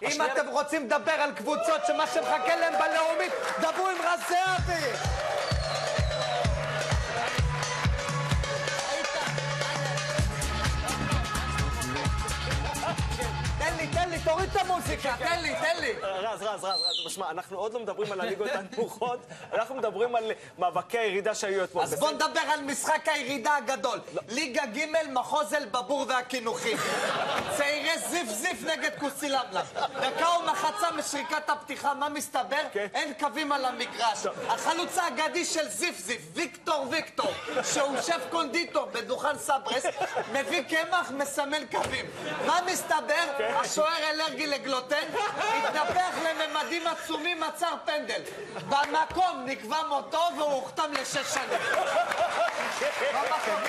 אם אתם רוצים לדבר על קבוצות שמה שמחכה להם בלאומית, דברו עם רז זהבי! תן לי, תוריד את המוזיקה, תן לי. רז, משמע, אנחנו עוד לא מדברים על הליגות הנמוכות, אנחנו מדברים על מאבקי הירידה שהיו אתמול. אז בוא נדבר על משחק הירידה הגדול. ליגה ג' מחוז אל-באבור והכינוכים. צעירי זיף נגד כוסי למלם. דקה ומחצה משריקת הפתיחה, מה מסתבר? אין קווים על המגרש. החלוץ האגדי של זיף, ויקטור, שהוא שף קונדיטור בדוכן סברס, מביא קמח, מסמן קווים. מה מסתבר? השוער אלרגי לגלוטן, התנפח לממדים עצומים, עצר פנדל. במקום נקבע מותו והוא הוכתם ל6 שנים. במקום,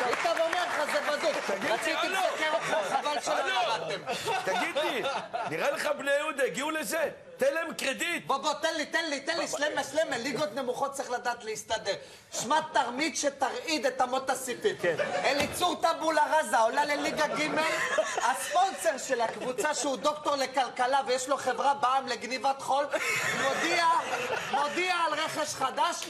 איתב אומר לך, זה בדוק. רציתי לסקר אותך, חבל שלא ירדתם. תגיד לי, נראה לך בני יהודה, הגיעו לזה? תן להם קרדיט. בוא, תן לי, שלמה, ליגות נמוכות צריך לדעת להסתדר. שמע תרמית שתרעיד את אמות הסיפית. אליצור טבולה רזה, עולה לליגה ג' הספונסר של הקבוצה שהוא דוקטור לכלכלה ויש לו חברה בעם לגניבת חול, מודיע על רכש חדש,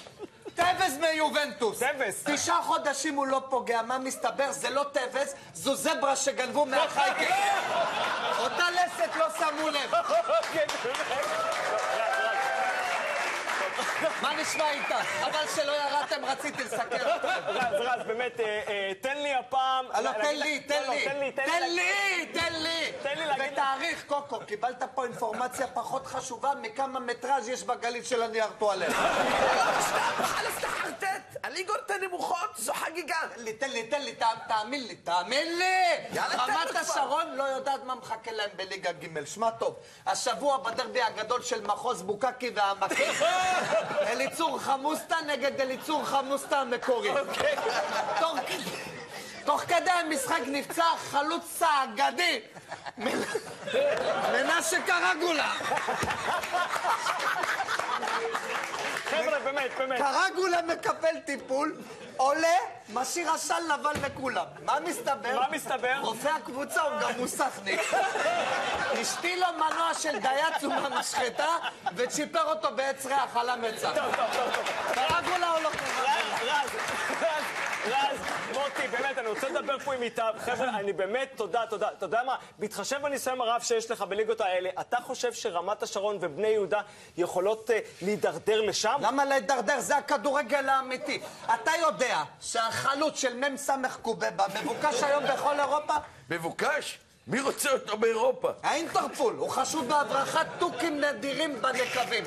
טבז מיובנטוס. 9 חודשים הוא לא פוגע, מה מסתבר? זה לא טבז, זו זברה שגנבו מהחייקים. אותה לסת לא שמו לב. מה נשמע איתה? אבל שלא ירדתם, רציתי לסקר. רז, באמת, תן לי הפעם... לא, תן לי. בתאריך, קוקו, קיבלת פה אינפורמציה פחות חשובה מכמה מטראז' יש בגלית של הנייר טואלט. חלס תחרטט, הליגות הנמוכות זו חגיגה. תן לי, תאמין לי. רמת השרון לא יודעת מה מחכה להם בליגה ג'. שמע טוב, השבוע בדרבי הגדול של מחוז בוקקי והעמקים, אליצור חמוסטה נגד אליצור חמוסטה המקורי. תוך כדי המשחק נפצע חלוץ האגדי מנשה קרגולה. חבר'ה, באמת. קרגולה מקבל טיפול, עולה, משאיר עשן לבן לכולם. מה מסתבר? רופא הקבוצה הוא גם מוסכניק. השתיל לו מנוע של דייצו מהמשחטה וצ'יפר אותו בעץ ריח על המצח. טוב. קרגולה הוא לא קרה. רז, מוטי, באמת, אני רוצה לדבר פה עם איתב. חבר'ה, אני באמת, תודה. אתה יודע מה? בהתחשב בניסיון הרב שיש לך בליגות האלה, אתה חושב שרמת השרון ובני יהודה יכולות להידרדר לשם? למה להידרדר? זה הכדורגל האמיתי. אתה יודע שהחלוץ של מם סמך קובבה מבוקש היום בכל אירופה? מבוקש? מי רוצה אותו באירופה? האינטרפול, הוא חשוד בהברחת תוכים נדירים בנקבים.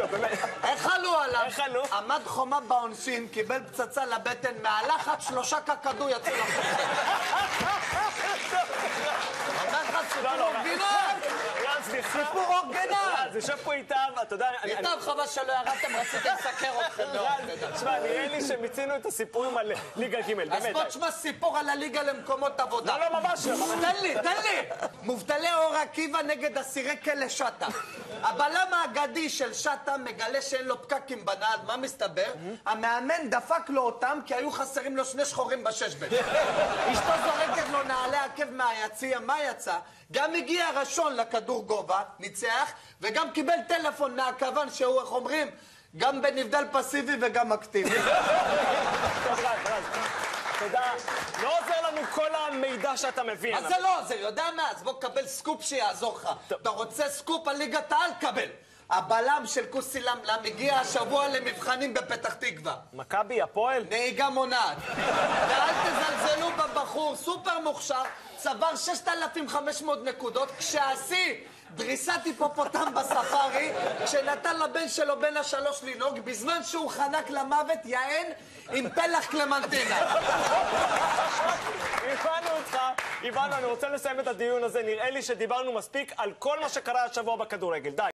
איך עלו עליו? עמד חומה בעונשין, קיבל פצצה לבטן, מהלחץ 3 קקדו יצאו לחוצה. אומר לך סיפור אורגינל! סיפור אורגינל! רז, יושב פה איתב, אתה יודע... איתב, חבל שלא ירדתם, רציתי לסקר אתכם. רז, שמע, נראה לי שמיצינו את הסיפורים על ליגה ג' באמת. אז בוא תשמע סיפור על הליגה למקומות עבודה. לא, ממש לא. תן לי! מובטלי אור עקיבא נגד אסירי כלא שטה. הבלם האגדי של שטה מגלה שאין לו פקקים בנעל. מה מסתבר? המאמן דפק לו אותם כי היו חסרים לו 2 שחורים בששבט. אשתו זורקת לו נעלי עקב מהיציע. מה יצא? גם הגיע ראשון לכדור גובה, ניצח, וגם קיבל טלפון מהכוון שהוא, איך אומרים, גם בנבדל פסיבי וגם אקטיבי. תודה. לא עוזר לנו כל המידע שאתה מביא. אז זה לא עוזר, יודע מה? אז בוא קבל סקופ שיעזור לך. אתה רוצה סקופ על ליגת העל? קבל. הבלם של כוסי למלם הגיע השבוע למבחנים בפתח תקווה. מכבי, הפועל? נהיגה מונעת. ואל תזלזלו בבחור, סופר מוכשר, צבר 6,500 נקודות, כשהשיא דריסת היפופוטם בספארי, כשנתן לבן שלו בן ה3 לנהוג, בזמן שהוא חנק למוות יען עם פלח קלמנטינה. הבנו, אני רוצה לסיים את הדיון הזה. נראה לי שדיברנו מספיק על כל מה שקרה השבוע בכדורגל. די.